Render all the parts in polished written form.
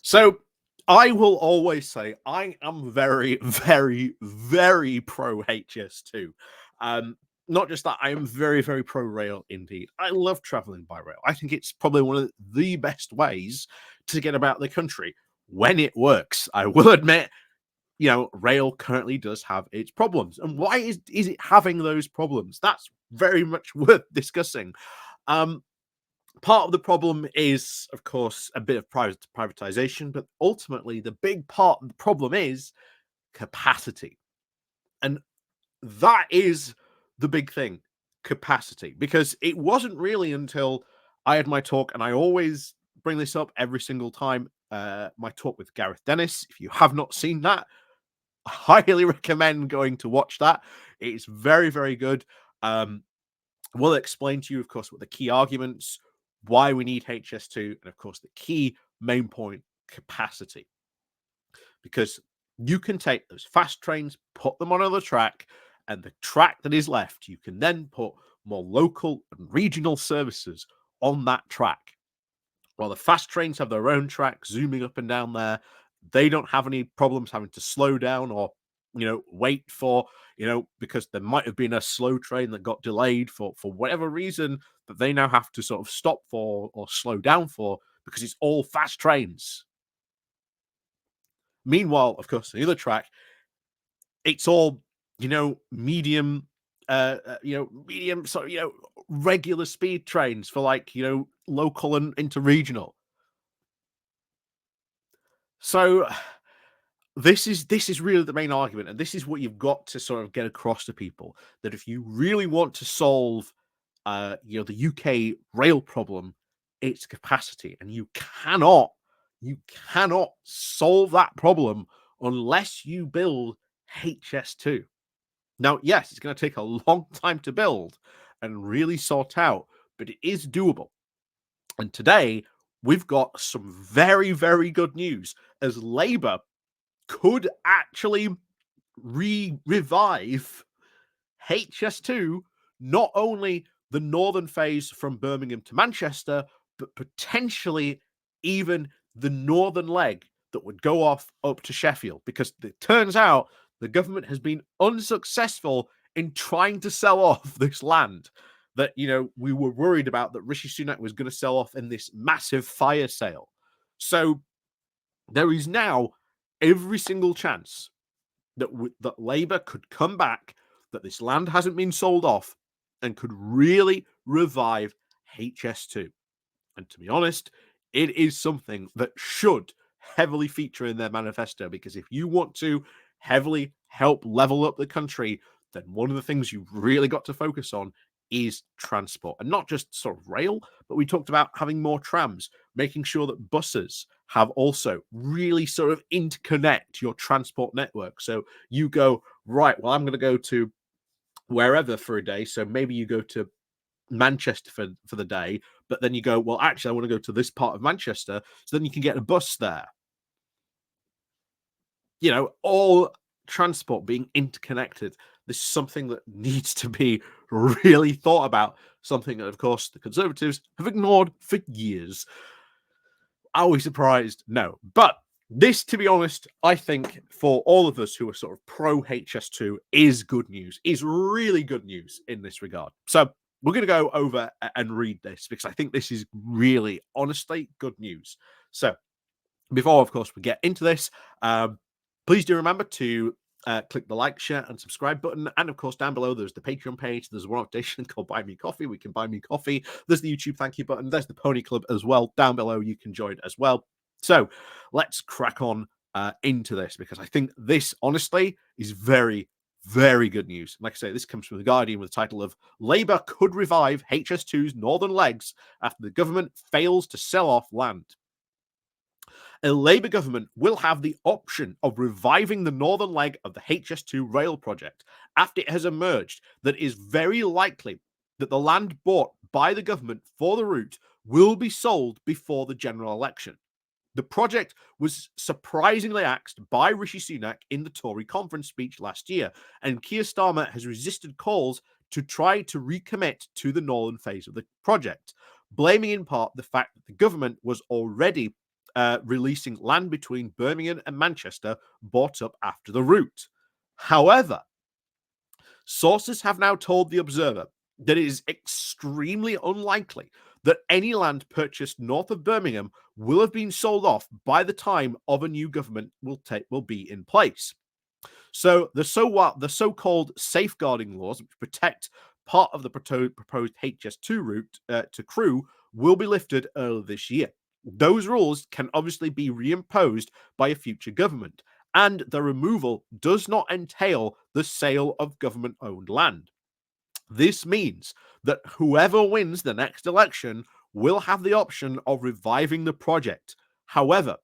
So I will always say I am very, very, very pro HS2. Not just that, I am very, very pro rail indeed. I love traveling by rail. I think it's probably one of the best ways to get about the country when it works. I will admit, rail currently does have its problems. And why is it having those problems? That's very much worth discussing. Um, Part of the problem is, of course, a bit of privatization, but ultimately, the big part of the problem is capacity. And that is the big thing, capacity, because it wasn't really until I had my talk, and I always bring this up every single time, my talk with Gareth Dennis. If you have not seen that, I highly recommend going to watch that. It's very, very good. We'll explain to you, of course, what the key arguments, why we need HS2, and of course, the key main point, capacity. Because you can take those fast trains, put them on another track, and the track that is left, you can then put more local and regional services on that track. While the fast trains have their own track, zooming up and down there, they don't have any problems having to slow down or wait for, because there might have been a slow train that got delayed for whatever reason that they now have to sort of stop for or slow down for, because it's all fast trains. Meanwhile, of course, the other track, it's all medium, medium, so regular speed trains for like local and interregional. So this is really the main argument, and this is what you've got to sort of get across to people, that if you really want to solve the UK rail problem, it's capacity, and you cannot solve that problem unless you build HS2. Now, yes, it's going to take a long time to build and really sort out, but it is doable. And today we've got some very, very good news, as Labour could actually revive HS2, not only the northern phase from Birmingham to Manchester, but potentially even the northern leg that would go off up to Sheffield, because it turns out the government has been unsuccessful in trying to sell off this land that we were worried about, that Rishi Sunak was going to sell off in this massive fire sale. So there is now every single chance that that Labour could come back, that this land hasn't been sold off, and could really revive HS2. And to be honest, it is something that should heavily feature in their manifesto, because if you want to heavily help level up the country, then one of the things you've really got to focus on is transport, and not just sort of rail, but we talked about having more trams, making sure that buses have also really sort of interconnect your transport network. So you go, right, well, I'm going to go to wherever for a day. So maybe you go to Manchester for the day, but then you go, well, actually, I want to go to this part of Manchester. So then you can get a bus there. All transport being interconnected. This is something that needs to be really thought about. Something that, of course, the Conservatives have ignored for years. Are we surprised? No. But this, to be honest, I think for all of us who are sort of pro HS2 is good news, is really good news in this regard. So we're going to go over and read this, because I think this is really, honestly, good news. So before, of course, we get into this, please do remember to click the like, share, and subscribe button. And of course, down below, there's the Patreon page. There's one option called Buy Me Coffee. We can buy me coffee. There's the YouTube thank you button. There's the Pony Club as well. Down below, you can join as well. So let's crack on into this, because I think this, honestly, is very, very good news. Like I say, this comes from The Guardian with the title of "Labour Could Revive HS2's Northern Legs After the Government Fails to Sell Off Land." A Labour government will have the option of reviving the northern leg of the HS2 rail project after it has emerged that it is very likely that the land bought by the government for the route will be sold before the general election. The project was surprisingly axed by Rishi Sunak in the Tory conference speech last year, and Keir Starmer has resisted calls to try to recommit to the northern phase of the project, blaming in part the fact that the government was already releasing land between Birmingham and Manchester bought up after the route. However, sources have now told The Observer that it is extremely unlikely that any land purchased north of Birmingham will have been sold off by the time of a new government will be in place. So the so-called safeguarding laws, which protect part of the proposed HS2 route to Crewe, will be lifted early this year. Those rules can obviously be reimposed by a future government, and the removal does not entail the sale of government-owned land. This means that whoever wins the next election will have the option of reviving the project. However,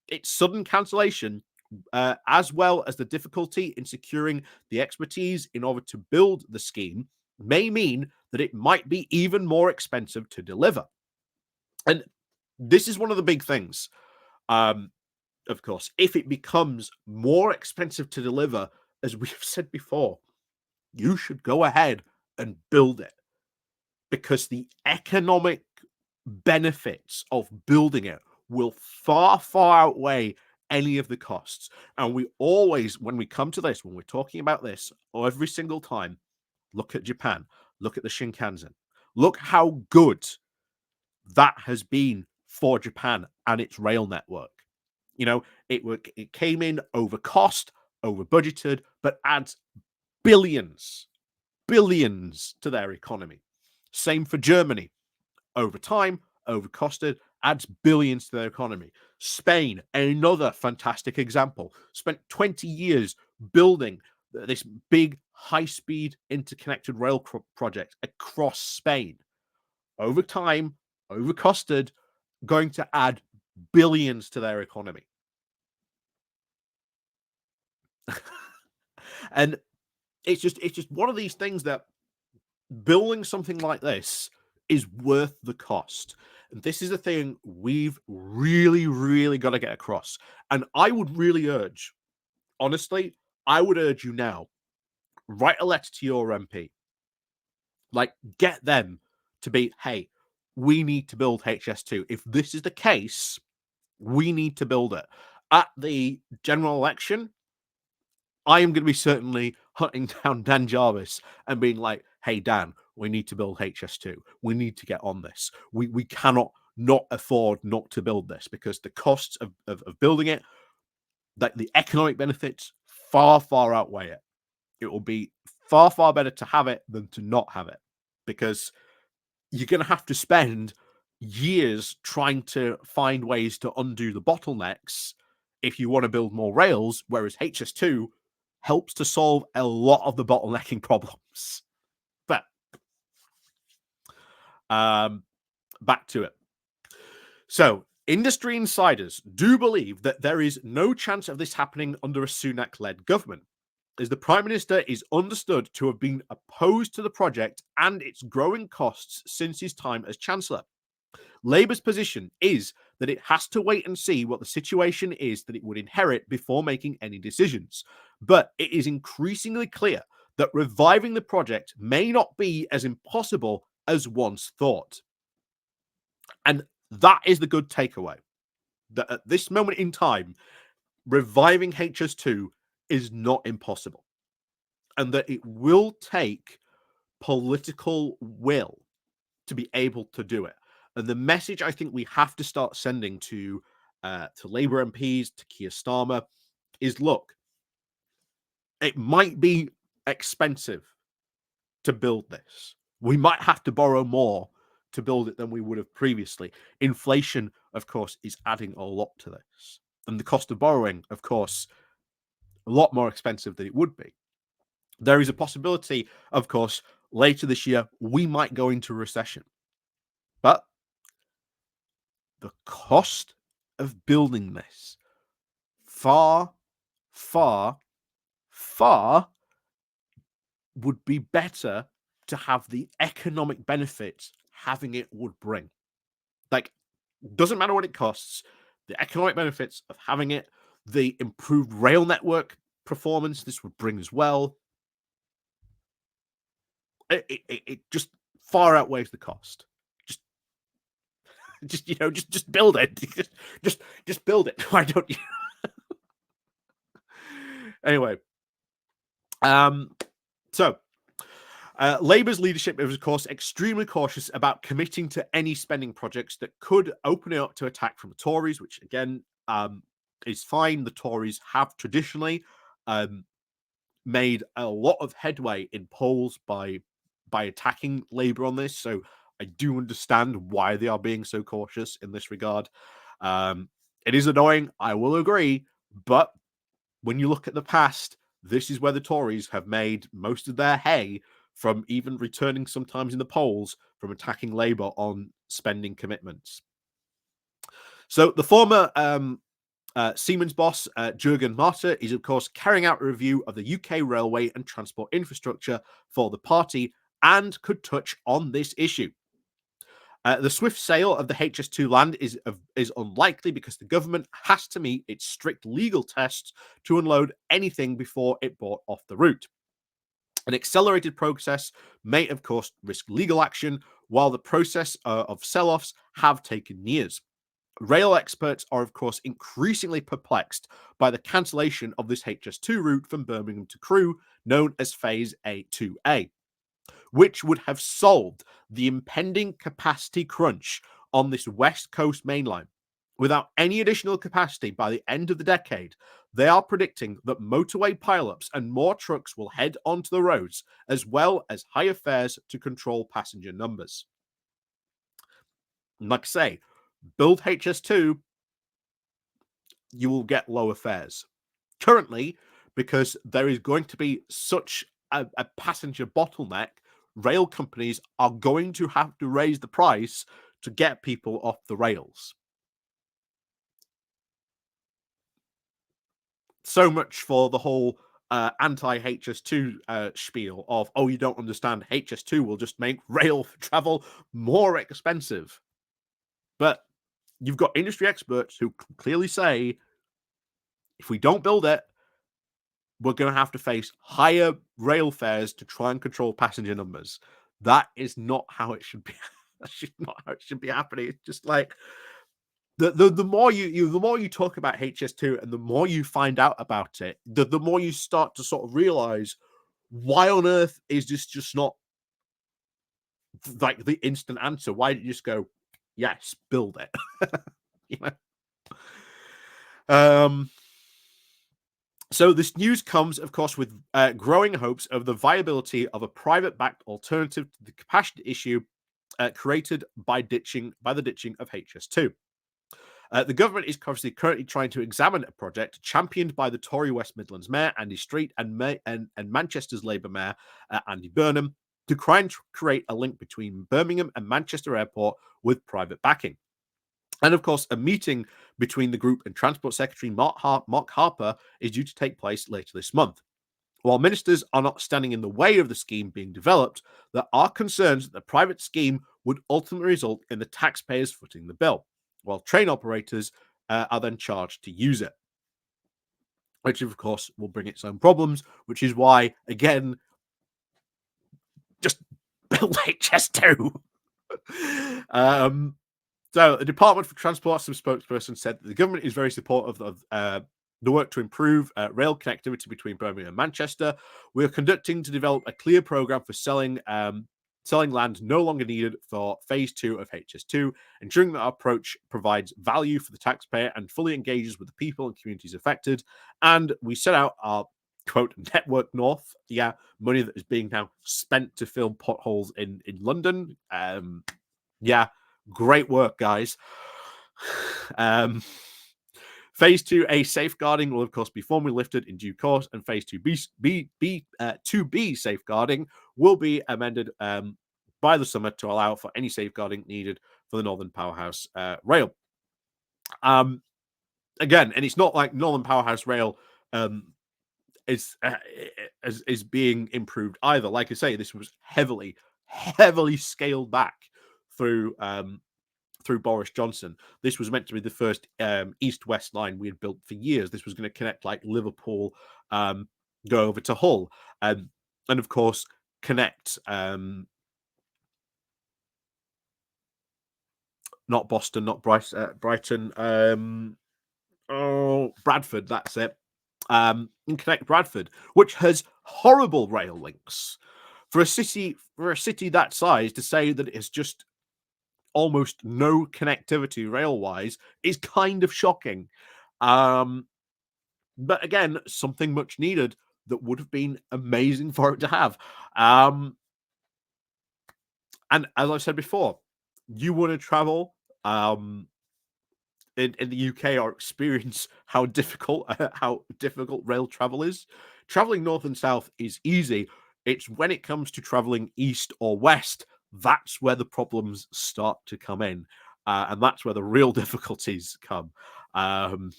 its sudden cancellation, as well as the difficulty in securing the expertise in order to build the scheme, may mean that it might be even more expensive to deliver. And this is one of the big things. Of course, if it becomes more expensive to deliver, as we have said before, you should go ahead and build it, because the economic benefits of building it will far, far outweigh any of the costs. And we always, when we come to this, when we're talking about this, every single time, look at Japan, look at the Shinkansen, look how good that has been for Japan and its rail network. You know, it came in over cost, over budgeted, but adds billions to their economy. Same for Germany. Over time, overcosted, adds billions to their economy. Spain, another fantastic example, spent 20 years building this big, high-speed interconnected rail project across Spain. Over time, overcosted, going to add billions to their economy. And it's just one of these things that building something like this is worth the cost. And this is the thing we've really, really got to get across. And I would really urge, honestly, I would urge you now, write a letter to your MP. Like, get them to be, hey, we need to build HS2. If this is the case, we need to build it. At the general election, I am going to be certainly hunting down Dan Jarvis and being like, hey, Dan, we need to build HS2. We need to get on this. We cannot not afford not to build this, because the costs of building it, like the economic benefits, far, far outweigh it. It will be far, far better to have it than to not have it, because you're going to have to spend years trying to find ways to undo the bottlenecks if you want to build more rails, whereas HS2 helps to solve a lot of the bottlenecking problems. But back to it. So, industry insiders do believe that there is no chance of this happening under a Sunak-led government, as the Prime Minister is understood to have been opposed to the project and its growing costs since his time as Chancellor. Labour's position is that it has to wait and see what the situation is that it would inherit before making any decisions. But it is increasingly clear that reviving the project may not be as impossible as once thought. And that is the good takeaway. That at this moment in time, reviving HS2 is not impossible. And that it will take political will to be able to do it. And the message I think we have to start sending to Labour MPs, to Keir Starmer, is look, it might be expensive to build this. We might have to borrow more to build it than we would have previously. Inflation, of course, is adding a lot to this. And the cost of borrowing, of course, a lot more expensive than it would be. There is a possibility, of course, later this year, we might go into recession. But the cost of building this far, far, far would be better to have the economic benefits having it would bring. Like, doesn't matter what it costs, the economic benefits of having it, the improved rail network performance this would bring as well, it just far outweighs the cost. Just just build it. Just build it. Why don't you? Anyway, so Labour's leadership is, of course, extremely cautious about committing to any spending projects that could open it up to attack from the Tories, which again is fine. The Tories have traditionally made a lot of headway in polls by attacking Labour on this, so I do understand why they are being so cautious in this regard. It is annoying, I will agree, but when you look at the past, this is where the Tories have made most of their hay from even returning sometimes in the polls from attacking Labour on spending commitments. So the former Siemens boss, Jürgen Marter, is of course carrying out a review of the UK railway and transport infrastructure for the party and could touch on this issue. The swift sale of the HS2 land is unlikely because the government has to meet its strict legal tests to unload anything before it bought off the route. An accelerated process may, of course, risk legal action, while the process of sell-offs have taken years. Rail experts are, of course, increasingly perplexed by the cancellation of this HS2 route from Birmingham to Crewe, known as Phase A2A, which would have solved the impending capacity crunch on this West Coast mainline. Without any additional capacity by the end of the decade, they are predicting that motorway pileups and more trucks will head onto the roads, as well as higher fares to control passenger numbers. And like I say, build HS2, you will get lower fares. Currently, because there is going to be such a passenger bottleneck, rail companies are going to have to raise the price to get people off the rails. So much for the whole anti-HS2 spiel of, oh, you don't understand, HS2 will just make rail travel more expensive. But you've got industry experts who clearly say, if we don't build it, we're going to have to face higher rail fares to try and control passenger numbers. That is not how it should be. That's not how it should be happening. It's just like the more you talk about HS2 and the more you find out about it, the more you start to sort of realize, why on earth is this just not like the instant answer? Why did you just go, yes, build it? you know. So this news comes, of course, with growing hopes of the viability of a private-backed alternative to the capacity issue created by the ditching of HS2. The government is currently trying to examine a project championed by the Tory West Midlands Mayor Andy Street and Manchester's Labour Mayor Andy Burnham to try and create a link between Birmingham and Manchester Airport with private backing. And of course, a meeting between the group and Transport Secretary Mark Harper is due to take place later this month. While ministers are not standing in the way of the scheme being developed, there are concerns that the private scheme would ultimately result in the taxpayers footing the bill, while train operators are then charged to use it, which of course will bring its own problems, which is why, again, just build HS2. So, the Department for Transport, some spokesperson said that the government is very supportive of the work to improve rail connectivity between Birmingham and Manchester. We are conducting to develop a clear program for selling land no longer needed for Phase 2 of HS2, ensuring that our approach provides value for the taxpayer and fully engages with the people and communities affected. And we set out our quote network north, money that is being now spent to fill potholes in London. Great work, guys. Phase 2A safeguarding will, of course, be formally lifted in due course, and Phase 2B safeguarding will be amended by the summer to allow for any safeguarding needed for the Northern Powerhouse Rail. Again, and it's not like Northern Powerhouse Rail is being improved either. Like I say, this was heavily scaled back through Boris Johnson. This was meant to be the first east-west line we had built for years. This was going to connect like Liverpool, go over to Hull, and of course connect not Boston, not Brighton. Oh, Bradford, that's it. And connect Bradford, which has horrible rail links. For a city that size to say that it has just almost no connectivity rail wise is kind of shocking. Um, but again, something much needed that would have been amazing for it to have. And as I've said before, you want to travel in the UK or experience how difficult rail travel is. Traveling north and south is easy. It's when it comes to traveling east or west that's where the problems start to come in, and that's where the real difficulties come. Um,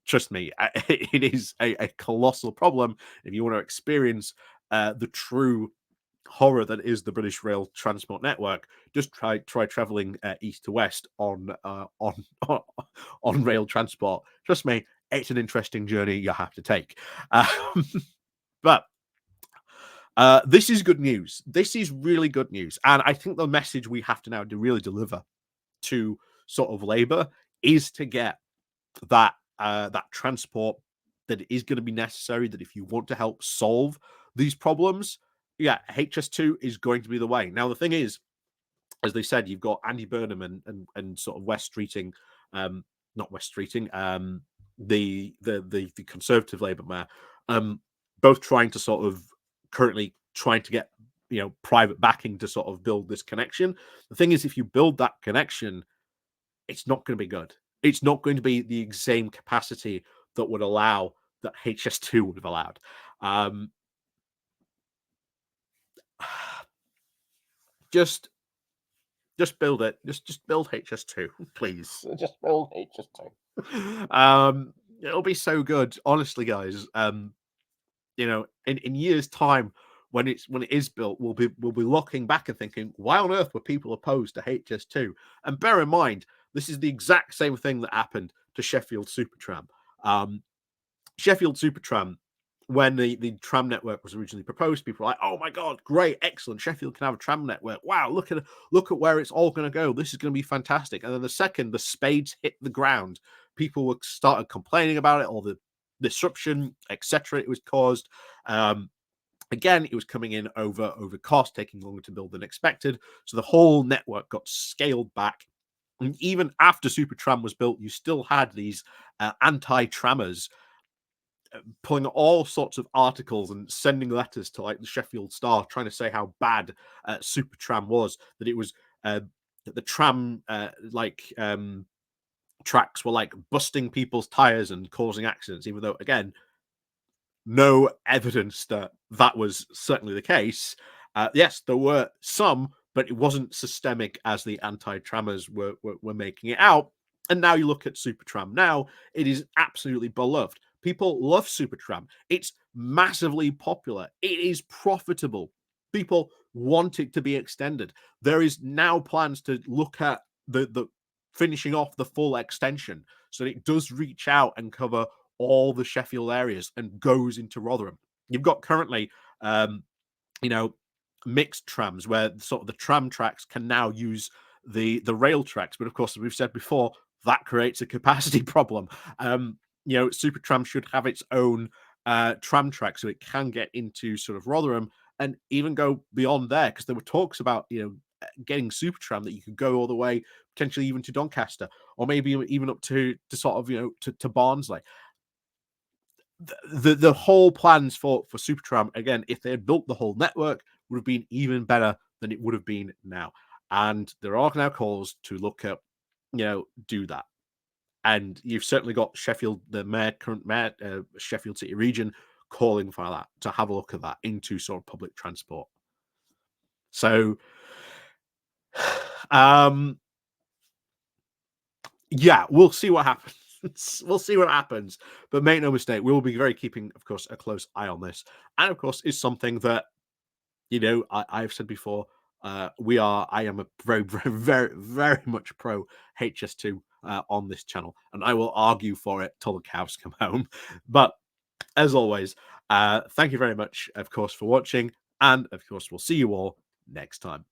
Trust me, it is a colossal problem if you want to experience the true horror that is the British Rail Transport Network. Just try traveling east to west on on rail transport. Trust me, it's an interesting journey you have to take. Um, but this is good news. This is really good news, and I think the message we have to now really deliver to sort of Labour is to get that transport that is going to be necessary. That if you want to help solve these problems, yeah, HS2 is going to be the way. Now the thing is, as they said, you've got Andy Burnham and sort of West Streeting, not West Streeting, the Conservative Labour mayor, both trying to sort of currently trying to get private backing to sort of build this connection. The thing is, if you build that connection, it's not going to be good. It's not going to be the same capacity that would allow that HS2 would have allowed. Um, just build it. Just build HS2, please. Just build HS2. It'll be so good, honestly, guys. In years' time, when it is built, we'll be looking back and thinking, why on earth were people opposed to HS2? And bear in mind, this is the exact same thing that happened to Sheffield Supertram. Um, Sheffield Supertram, when the tram network was originally proposed, people were like, "Oh my god, great, excellent! Sheffield can have a tram network. Wow, look at where it's all going to go. This is going to be fantastic." And then the second the spades hit the ground, people were started complaining about it, all the disruption, etc. It was caused. Again, it was coming in over cost, taking longer to build than expected. So the whole network got scaled back. And even after Supertram was built, you still had these anti-trammers pulling all sorts of articles and sending letters to like the Sheffield Star, trying to say how bad Supertram was. That it was that the tram tracks were like busting people's tires and causing accidents, even though again no evidence that that was certainly the case. Yes, there were some, but it wasn't systemic as the anti-trammers were making it out. And now you look at Supertram. Now it is absolutely beloved. People love Supertram. It's massively popular. It is profitable. People want it to be extended. There is now plans to look at the finishing off the full extension so that it does reach out and cover all the Sheffield areas and goes into Rotherham. You've got currently, you know, mixed trams where sort of the tram tracks can now use the rail tracks, but of course, as we've said before, that creates a capacity problem. Super Tram should have its own tram track so it can get into sort of Rotherham and even go beyond there because there were talks about getting Super Tram that you could go all the way potentially even to Doncaster or maybe even up to sort of to Barnsley. The whole plans for Supertram again, if they had built the whole network, would have been even better than it would have been now. And there are now calls to look at, do that. And you've certainly got Sheffield, current mayor, Sheffield City region, calling for that to have a look at that into sort of public transport. So, yeah, we'll see what happens. We'll see what happens. But make no mistake, we will be very keeping, of course, a close eye on this. And of course, is something that, I've said before, I am a very, very, very, very much pro HS2 on this channel. And I will argue for it till the cows come home. But as always, thank you very much, of course, for watching. And of course, we'll see you all next time.